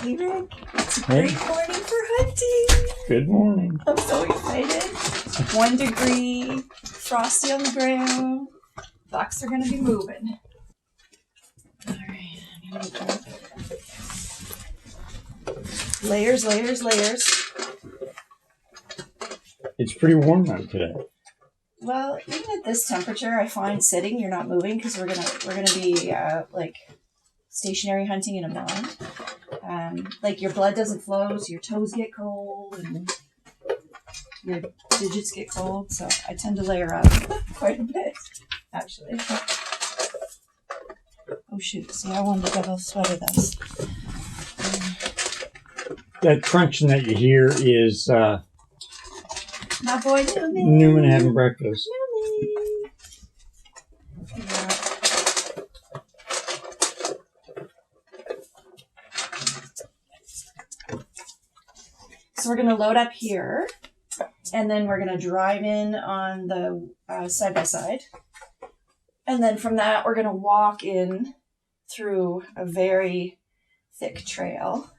Hey Rick, it's a great morning for hunting. Good morning. I'm so excited. 1 degree, frosty on the ground. Bucks are gonna be moving. Alright, I'm gonna get layers, layers, layers. It's pretty warm out today. Well, even at this temperature, I find sitting, you're not moving because we're gonna be like stationary hunting in a blind. Like your blood doesn't flow, so your toes get cold and your digits get cold. So I tend to layer up quite a bit, actually. Oh shoot! See, I wanted to double sweater this. That crunching that you hear is My boy Newman. Newman having breakfast. Newman. Yeah. So we're gonna load up here, and then we're gonna drive in on the side by side, and then from that we're gonna walk in through a very thick trail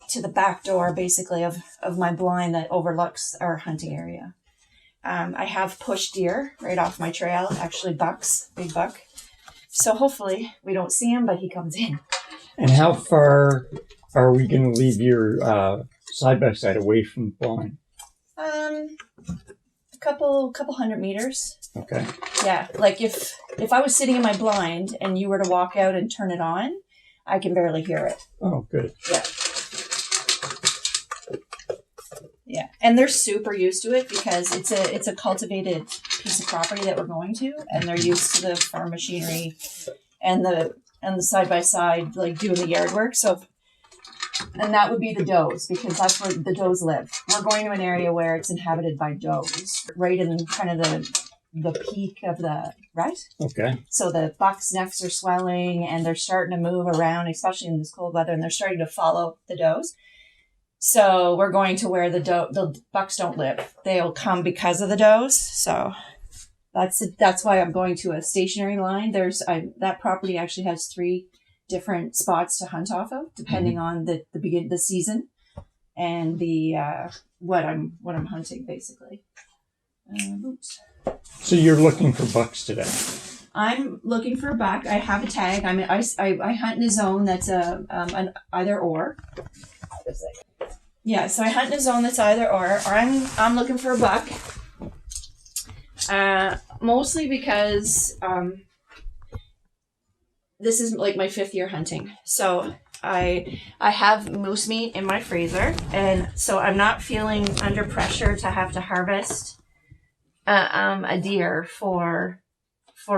to the back door, basically of my blind that overlooks our hunting area. I have pushed deer right off my trail, actually bucks, big buck. So hopefully we don't see him, but he comes in. And how far are we going to leave your side by side away from the blind? A couple 100 meters. Okay. Yeah, like if I was sitting in my blind and you were to walk out and turn it on, I can barely hear it. Oh, good. Yeah. Yeah, and they're super used to it because it's a cultivated piece of property that we're going to, and they're used to the farm machinery and the side by side, like doing the yard work. So, and that would be the does, because that's where the does live. We're going to an area where it's inhabited by does, right in kind of the peak of the rut. Okay. So the bucks' necks are swelling and they're starting to move around, especially in this cold weather, and they're starting to follow the does. So we're going to where the bucks don't live. They'll come because of the does. So that's why I'm going to a stationary line. That property actually has 3 different spots to hunt off of, depending on the season and the what I'm hunting, basically. Oops. So you're looking for bucks today? I'm looking for a buck. I have a tag. I hunt in a zone that's an either or. Yeah, so I hunt in a zone that's either or I'm looking for a buck. Mostly because this is like my 5th year hunting. So I have moose meat in my freezer, and so I'm not feeling under pressure to have to harvest a deer for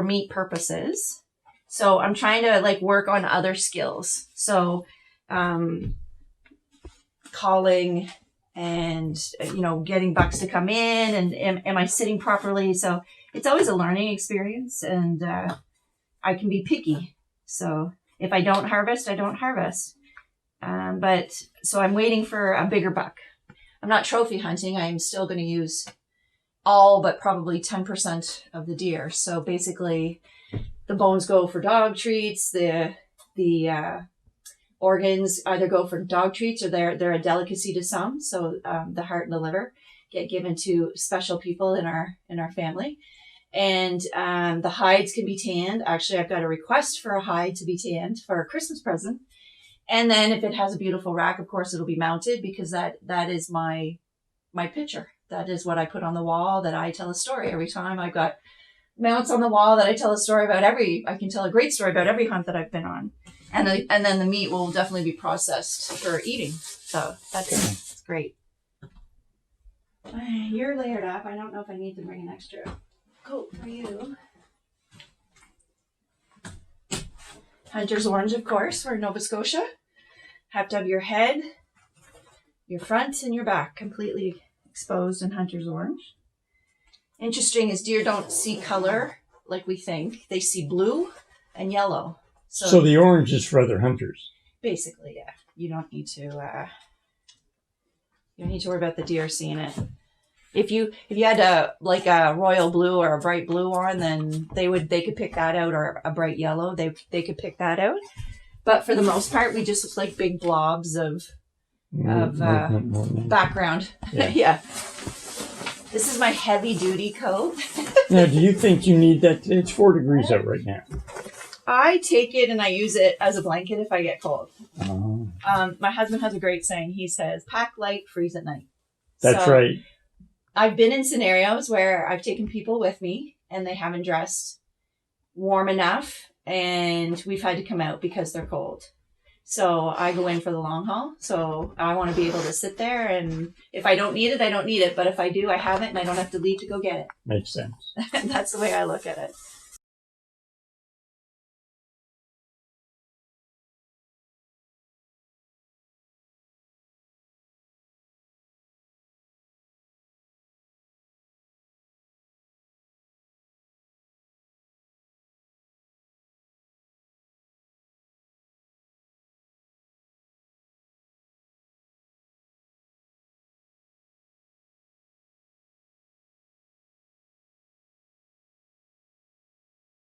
meat purposes. So I'm trying to like work on other skills. So calling and getting bucks to come in, and am I sitting properly? So it's always a learning experience, and I can be picky. So if I don't harvest, I don't harvest. But so I'm waiting for a bigger buck. I'm not trophy hunting. I'm still going to use all but probably 10% of the deer. So basically the bones go for dog treats, the organs either go for dog treats or they're a delicacy to some. So the heart and the liver get given to special people in our family. And the hides can be tanned. Actually, I've got a request for a hide to be tanned for a Christmas present. And then if it has a beautiful rack, of course, it'll be mounted, because that is my picture. That is what I put on the wall, that I tell a story every time. I've got mounts on the wall that I tell a story about I can tell a great story about every hunt that I've been on. And then the meat will definitely be processed for eating. So that's great. You're layered up. I don't know if I need to bring an extra coat for you. Hunter's orange, of course. We're in Nova Scotia. Have to have your head, your front, and your back completely exposed in hunter's orange. Interesting is deer don't see color like we think. They see blue and yellow. So the orange is for other hunters. Basically, yeah. You don't need to worry about the deer seeing it. If you had a royal blue or a bright blue on, then they could pick that out, or a bright yellow. They could pick that out. But for the most part, we just look like big blobs of background. Yeah. Yeah. This is my heavy duty coat. Now, do you think you need that? It's 4 degrees out right now. I take it and I use it as a blanket if I get cold. Oh. My husband has a great saying. He says, "Pack light, freeze at night." That's So, right. I've been in scenarios where I've taken people with me and they haven't dressed warm enough, and we've had to come out because they're cold. So I go in for the long haul. So I want to be able to sit there, and if I don't need it, I don't need it. But if I do, I have it, and I don't have to leave to go get Makes sense. it. That's the way I look at it.